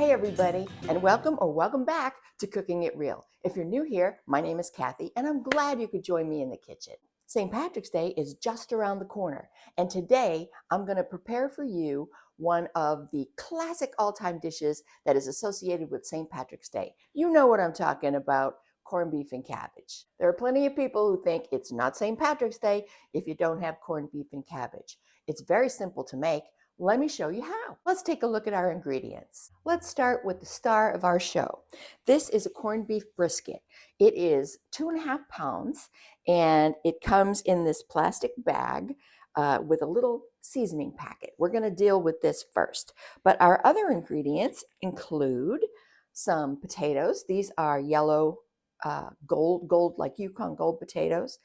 Hey everybody, and welcome back to Cooking It Real. If you're new here, my name is Kathy, and I'm glad you could join me in the kitchen. St. Patrick's Day is just around the corner, and today I'm going to prepare for you one of the classic all-time dishes that is associated with St. Patrick's Day. You know what I'm talking about, corned beef and cabbage. There are plenty of people who think it's not St. Patrick's Day if you don't have corned beef and cabbage. It's very simple to make. Let me show you how. Let's take a look at our ingredients. Let's start with the star of our show. This is a corned beef brisket. It is 2.5 pounds and it comes in this plastic bag with a little seasoning packet. We're going to deal with this first, but our other ingredients include some potatoes. These are yellow gold like Yukon Gold potatoes,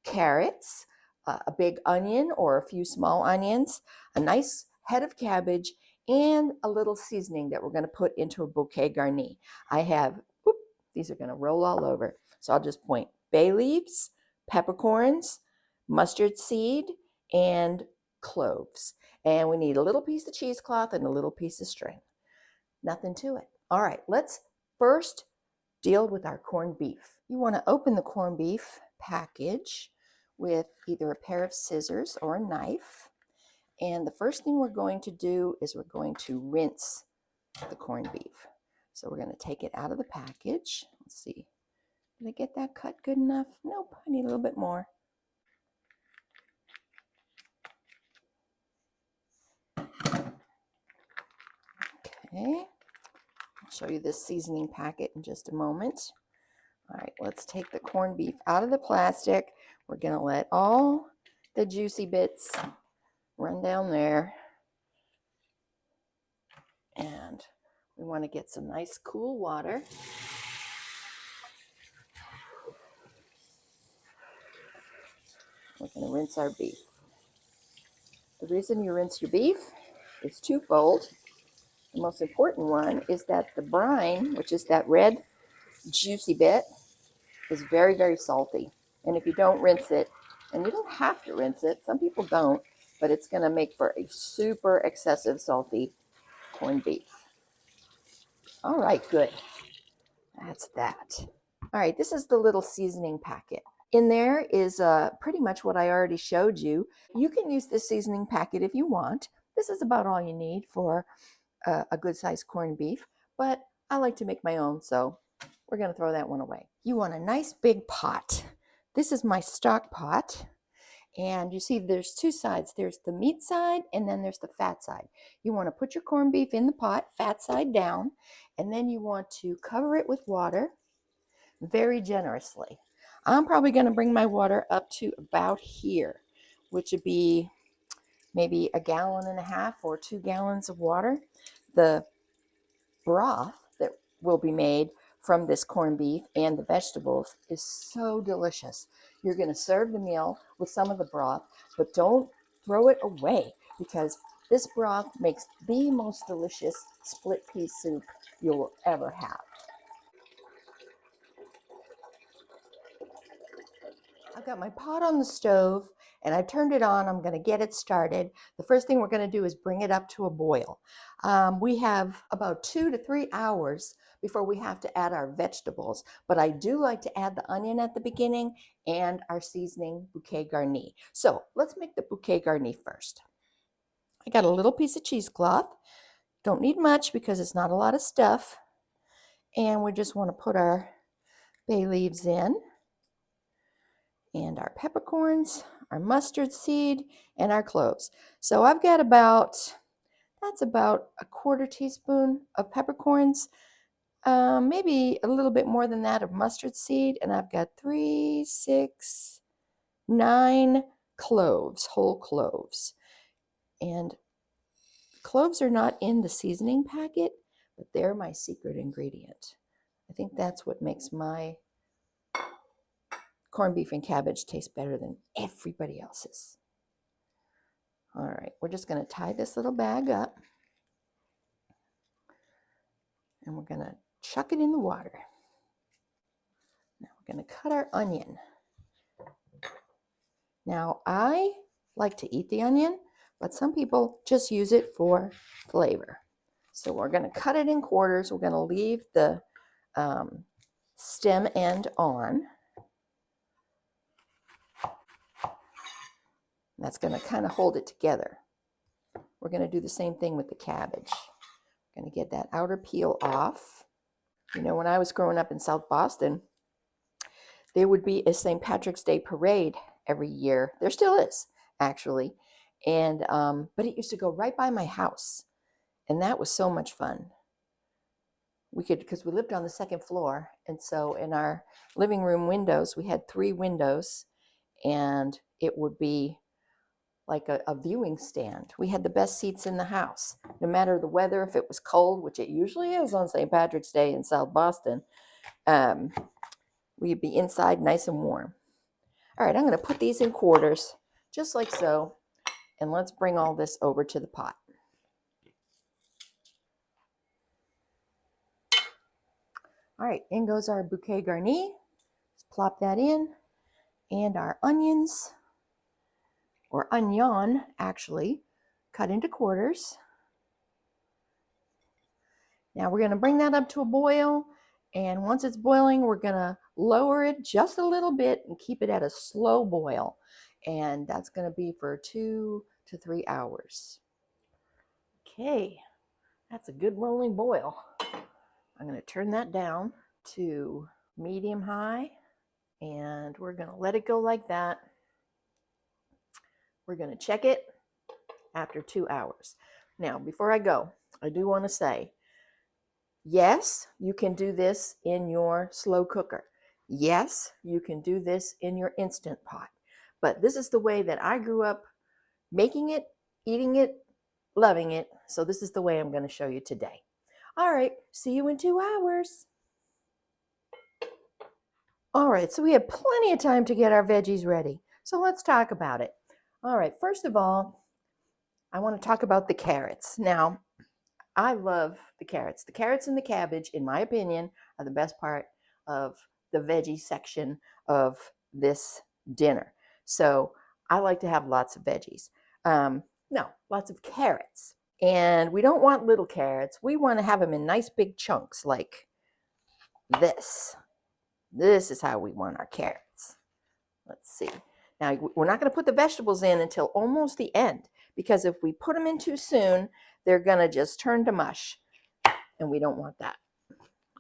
carrots, a big onion or a few small onions, a nice head of cabbage, and a little seasoning that we're going to put into a bouquet garni. I have, these are going to roll all over, so I'll just point: bay leaves, peppercorns, mustard seed, and cloves. And we need a little piece of cheesecloth and a little piece of string. Nothing to it. All right, let's first deal with our corned beef. You want to open the corned beef package with either a pair of scissors or a knife. And the first thing we're going to do is we're going to rinse the corned beef. So we're going to take it out of the package. Let's see. Did I get that cut good enough? Nope, I need a little bit more. Okay. I'll show you this seasoning packet in just a moment. All right, let's take the corned beef out of the plastic. We're going to let all the juicy bits run down there. And we want to get some nice cool water. We're going to rinse our beef. The reason you rinse your beef is twofold. The most important one is that the brine, which is that red juicy bit, is very, very salty. And if you don't rinse it, and you don't have to rinse it, some people don't, but it's going to make for a super excessive salty corned beef. All right, good. That's that. All right, this is the little seasoning packet. In there is pretty much what I already showed you. You can use this seasoning packet if you want. This is about all you need for a good sized corned beef, but I like to make my own, so we're going to throw that one away. You want a nice big pot. This is my stock pot. And you see there's two sides. There's the meat side and then there's the fat side. You want to put your corned beef in the pot, fat side down, and then you want to cover it with water very generously. I'm probably going to bring my water up to about here, which would be maybe 1.5 gallons or 2 gallons of water. The broth that will be made from this corned beef and the vegetables is so delicious. You're going to serve the meal with some of the broth, but don't throw it away because this broth makes the most delicious split pea soup you'll ever have. I've got my pot on the stove and I've turned it on. I'm going to get it started. The first thing we're going to do is bring it up to a boil. We have about 2 to 3 hours before we have to add our vegetables, but I do like to add the onion at the beginning and our seasoning bouquet garni. So let's make the bouquet garni first. I got a little piece of cheesecloth. Don't need much because it's not a lot of stuff. And we just want to put our bay leaves in, and our peppercorns, our mustard seed, and our cloves. So I've got that's about 1/4 teaspoon of peppercorns, maybe a little bit more than that of mustard seed, and I've got 3, 6, 9 cloves, whole cloves. And cloves are not in the seasoning packet, but they're my secret ingredient. I think that's what makes my corned beef and cabbage taste better than everybody else's. All right, we're just going to tie this little bag up and we're going to chuck it in the water. Now we're going to cut our onion. Now I like to eat the onion, but some people just use it for flavor. So we're going to cut it in quarters. We're going to leave the stem end on. That's going to kind of hold it together. We're going to do the same thing with the cabbage. We're going to get that outer peel off. You know, when I was growing up in South Boston, there would be a St. Patrick's Day parade every year. There still is, actually. And but it used to go right by my house. And that was so much fun. We could, because we lived on the second floor. And so in our living room windows, we had 3 windows. And it would be like a viewing stand. We had the best seats in the house. No matter the weather, if it was cold, which it usually is on St. Patrick's Day in South Boston, we'd be inside nice and warm. All right, I'm going to put these in quarters, just like so. And let's bring all this over to the pot. All right, in goes our bouquet garni. Let's plop that in. And our onions, or onion, actually, cut into quarters. Now we're going to bring that up to a boil. And once it's boiling, we're going to lower it just a little bit and keep it at a slow boil. And that's going to be for 2 to 3 hours. Okay, that's a good rolling boil. I'm going to turn that down to medium high, and we're going to let it go like that. We're going to check it after 2 hours. Now, before I go, I do want to say, yes, you can do this in your slow cooker. Yes, you can do this in your Instant Pot. But this is the way that I grew up making it, eating it, loving it. So this is the way I'm going to show you today. All right, see you in 2 hours. All right, so we have plenty of time to get our veggies ready. So let's talk about it. All right, first of all, I want to talk about the carrots. Now, I love the carrots. The carrots and the cabbage, in my opinion, are the best part of the veggie section of this dinner. So I like to have lots of veggies. No, lots of carrots. And we don't want little carrots. We want to have them in nice big chunks like this. This is how we want our carrots. Let's see. Now, we're not going to put the vegetables in until almost the end, because if we put them in too soon, they're going to just turn to mush, and we don't want that.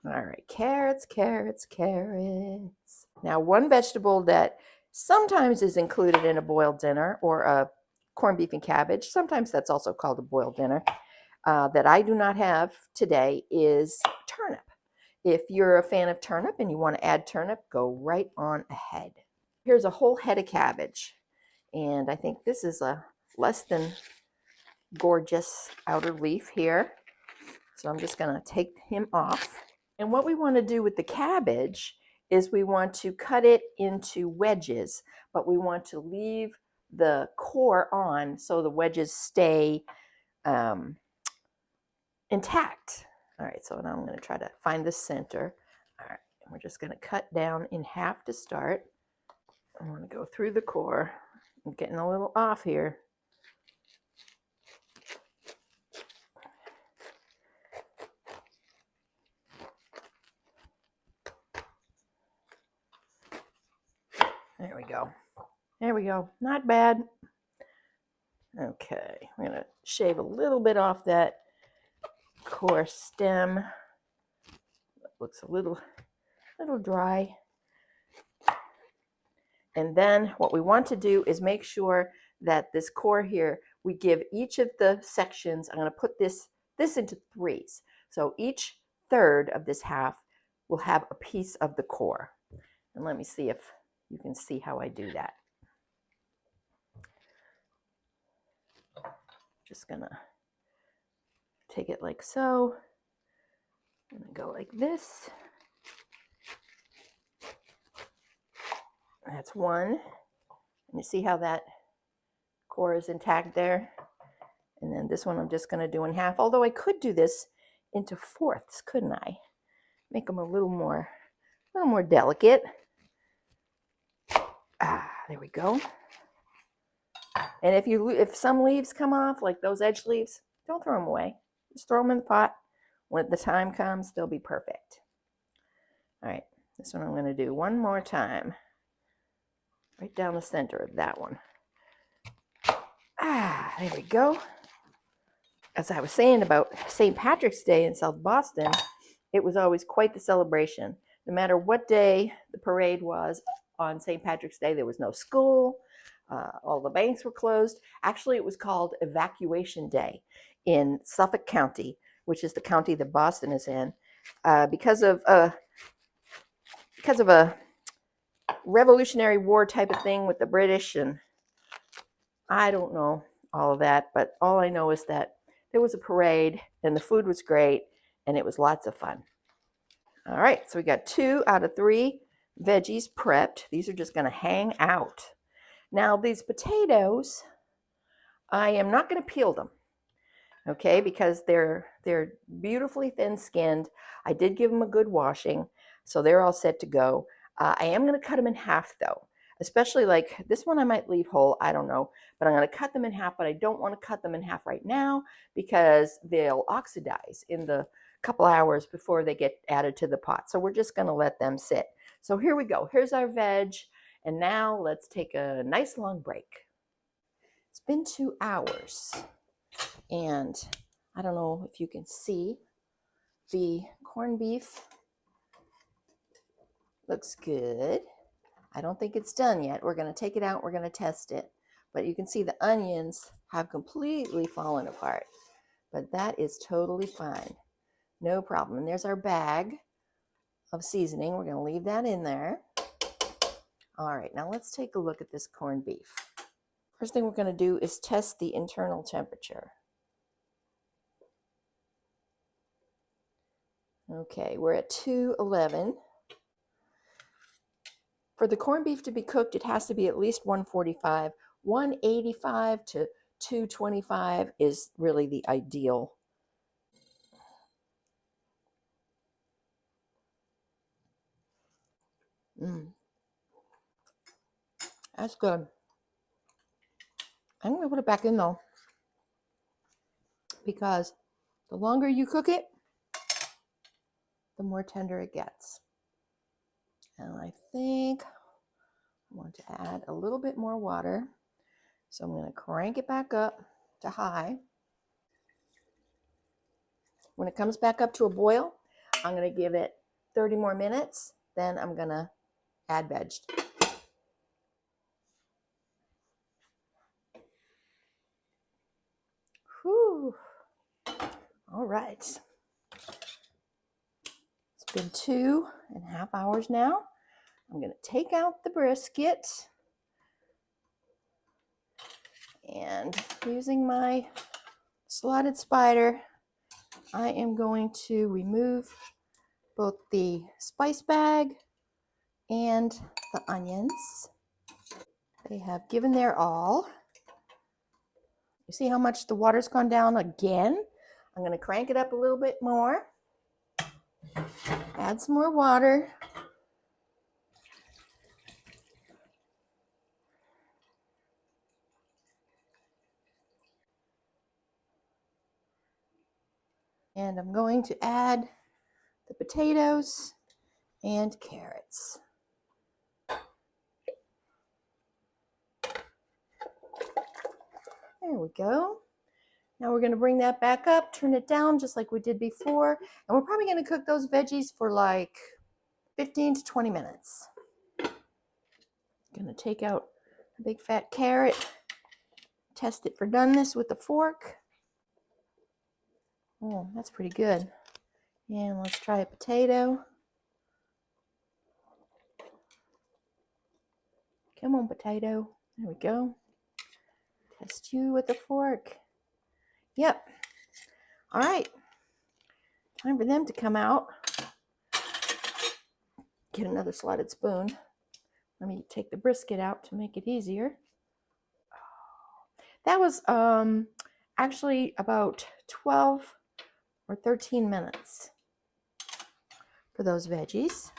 All right, carrots, carrots, carrots. Now, one vegetable that sometimes is included in a boiled dinner or a corned beef and cabbage, sometimes that's also called a boiled dinner, that I do not have today is turnip. If you're a fan of turnip and you want to add turnip, go right on ahead. Here's a whole head of cabbage. And I think this is a less than gorgeous outer leaf here. So I'm just going to take him off. And what we want to do with the cabbage is we want to cut it into wedges, but we want to leave the core on so the wedges stay intact. All right, so now I'm going to try to find the center. All right, we're just going to cut down in half to start. I want to go through the core. I'm getting a little off here. There we go. There we go. Not bad. Okay, I'm going to shave a little bit off that core stem. It looks a little dry. And then what we want to do is make sure that this core here, we give each of the sections, I'm going to put this into 3s. So each third of this half will have a piece of the core. And let me see if you can see how I do that. Just going to take it like so. I'm going to go like this. That's one. And you see how that core is intact there? And then this one I'm just going to do in half. Although I could do this into 4ths, couldn't I? Make them a little more delicate. There we go. And if some leaves come off, like those edge leaves, don't throw them away. Just throw them in the pot. When the time comes, they'll be perfect. All right, this one I'm going to do one more time. Right down the center of that one. There we go. As I was saying about St. Patrick's Day in South Boston, it was always quite the celebration. No matter what day the parade was on St. Patrick's Day, there was no school. All the banks were closed. Actually, it was called Evacuation Day in Suffolk County, which is the county that Boston is in, because of a Revolutionary War type of thing with the British, and I don't know all of that, but all I know is that there was a parade and the food was great and it was lots of fun. All right, so we got 2 out of 3 veggies prepped. These are just going to hang out. Now these potatoes, I am not going to peel them, okay, because they're beautifully thin-skinned. I did give them a good washing, so they're all set to go. I am going to cut them in half though, especially like this one I might leave whole, I don't know, but I'm going to cut them in half, but I don't want to cut them in half right now because they'll oxidize in the couple hours before they get added to the pot. So we're just going to let them sit. So here we go. Here's our veg, and now let's take a nice long break. It's been 2 hours, and I don't know if you can see the corned beef looks good. I don't think it's done yet. We're going to take it out. We're going to test it. But you can see the onions have completely fallen apart. But that is totally fine. No problem. And there's our bag of seasoning. We're going to leave that in there. All right, now let's take a look at this corned beef. First thing we're going to do is test the internal temperature. Okay, we're at 211. For the corned beef to be cooked, it has to be at least 145. 185 to 225 is really the ideal. That's good. I'm going to put it back in though, because the longer you cook it, the more tender it gets. And I think I want to add a little bit more water. So I'm going to crank it back up to high. When it comes back up to a boil, I'm going to give it 30 more minutes. Then I'm going to add veg. Whew. All right. It's been 2.5 hours now. I'm going to take out the brisket. And using my slotted spider, I am going to remove both the spice bag and the onions. They have given their all. You see how much the water's gone down again? I'm going to crank it up a little bit more. Add some more water. And I'm going to add the potatoes and carrots. There we go. Now we're going to bring that back up, turn it down just like we did before, and we're probably going to cook those veggies for like 15 to 20 minutes. Going to take out a big fat carrot, test it for doneness with a fork. Oh, that's pretty good. And let's try a potato. Come on, potato. There we go. Test you with a fork. Yep. All right. Time for them to come out. Get another slotted spoon. Let me take the brisket out to make it easier. That was actually about 12 or 13 minutes for those veggies.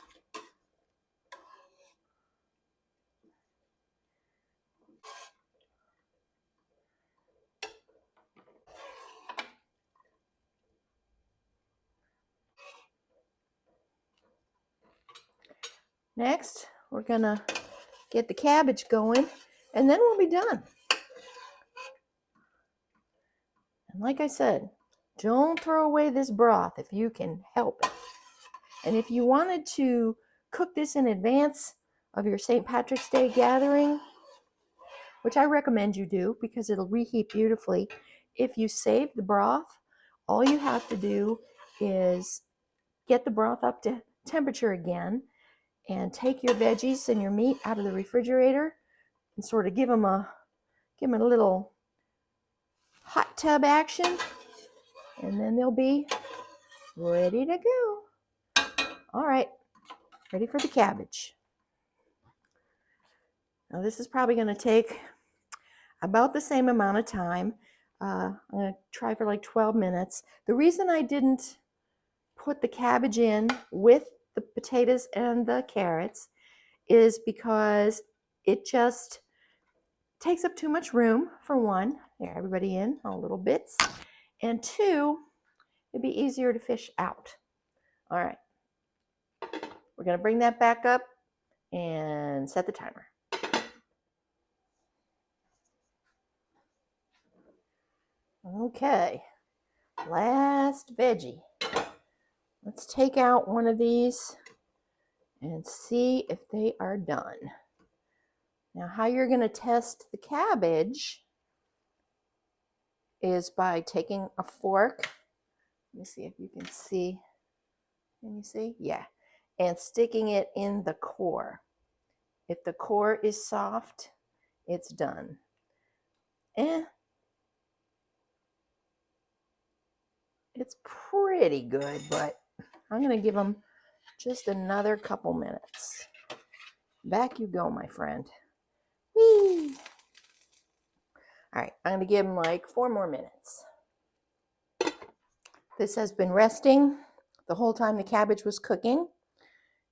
Next, we're gonna get the cabbage going, and then we'll be done. And like I said, don't throw away this broth if you can help it. And if you wanted to cook this in advance of your St. Patrick's Day gathering, which I recommend you do because it'll reheat beautifully, if you save the broth, all you have to do is get the broth up to temperature again and take your veggies and your meat out of the refrigerator and sort of give them a little hot tub action, and then they'll be ready to go. All right, ready for the cabbage. Now this is probably going to take about the same amount of time. I'm going to try for like 12 minutes. The reason I didn't put the cabbage in with the potatoes and the carrots is because it just takes up too much room, for one. Here, everybody in, all little bits. And two, it'd be easier to fish out. All right. We're going to bring that back up and set the timer. Okay. Last veggie. Let's take out one of these and see if they are done. Now, how you're going to test the cabbage is by taking a fork. Let me see if you can see. Can you see? Yeah. And sticking it in the core. If the core is soft, it's done. It's pretty good, but I'm going to give them just another couple minutes. Back you go, my friend. Whee! All right, I'm going to give them like 4 more minutes. This has been resting the whole time the cabbage was cooking.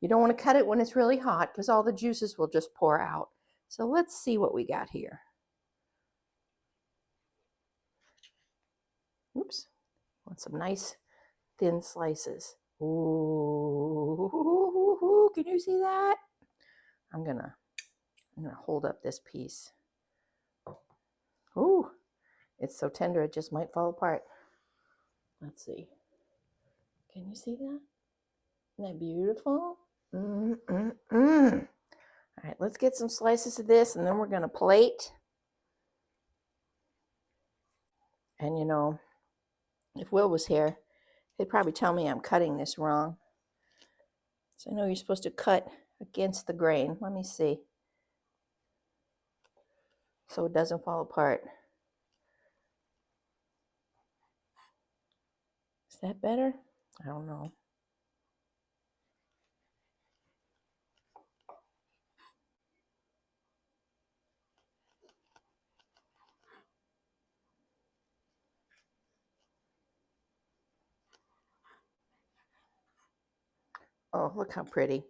You don't want to cut it when it's really hot because all the juices will just pour out. So let's see what we got here. Oops. Want some nice thin slices. Ooh, can you see that? I'm gonna hold up this piece. Ooh, it's so tender it just might fall apart. Let's see. Can you see that? Isn't that beautiful? All right, let's get some slices of this and then we're gonna plate. And you know, if Will was here, he'd probably tell me I'm cutting this wrong. So I know you're supposed to cut against the grain. Let me see. So it doesn't fall apart. Is that better? I don't know. Oh, look how pretty.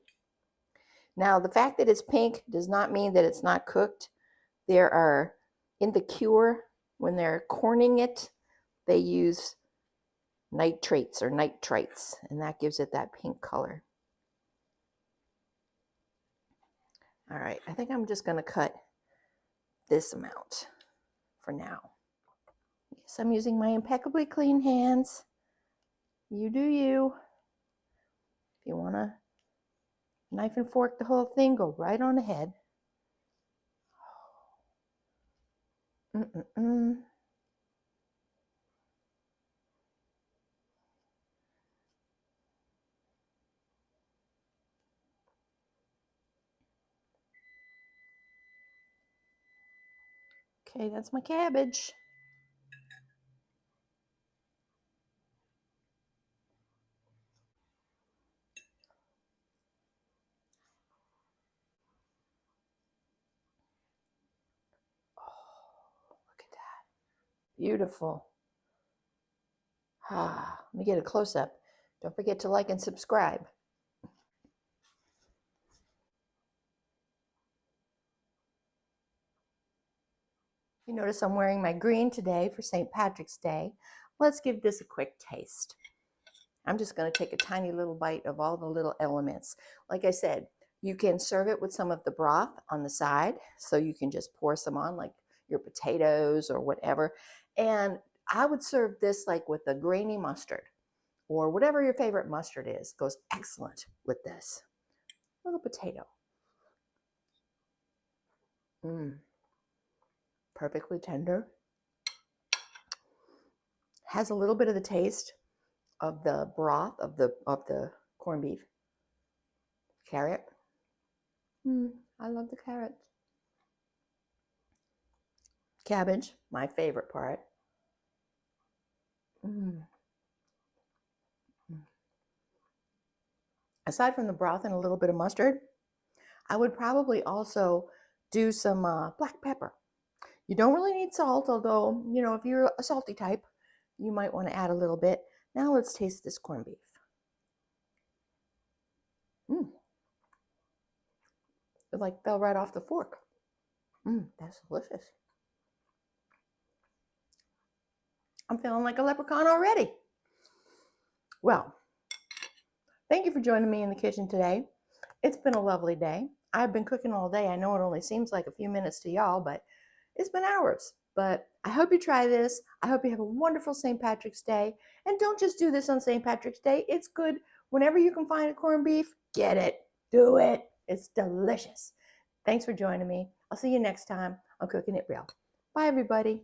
Now, the fact that it's pink does not mean that it's not cooked. There are, in the cure, when they're corning it, they use nitrates or nitrites, and that gives it that pink color. All right, I think I'm just going to cut this amount for now. Yes, I'm using my impeccably clean hands. You do you. If you want to knife and fork the whole thing, go right on ahead. Okay, that's my cabbage. Oh, look at that. Beautiful. Let me get a close-up. Don't forget to like and subscribe. You notice I'm wearing my green today for St. Patrick's Day. Let's give this a quick taste. I'm just going to take a tiny little bite of all the little elements. Like I said, You can serve it with some of the broth on the side, so you can just pour some on like your potatoes or whatever. And I would serve this like with a grainy mustard or whatever your favorite mustard is. Goes excellent with this. Little potato. Perfectly tender. Has a little bit of the taste of the broth of the corned beef. Carrot. I love the carrots. Cabbage, my favorite part. Aside from the broth and a little bit of mustard, I would probably also do some black pepper. You don't really need salt, although, you know, if you're a salty type, you might want to add a little bit. Now let's taste this corned beef. It like fell right off the fork. That's delicious. I'm feeling like a leprechaun already. Well, thank you for joining me in the kitchen today. It's been a lovely day. I've been cooking all day. I know it only seems like a few minutes to y'all, but it's been hours. But I hope you try this. I hope you have a wonderful St. Patrick's Day. And don't just do this on St. Patrick's Day. It's good whenever you can find a corned beef. Get it. Do it. It's delicious. Thanks for joining me. I'll see you next time on Cooking It Real. Bye, everybody.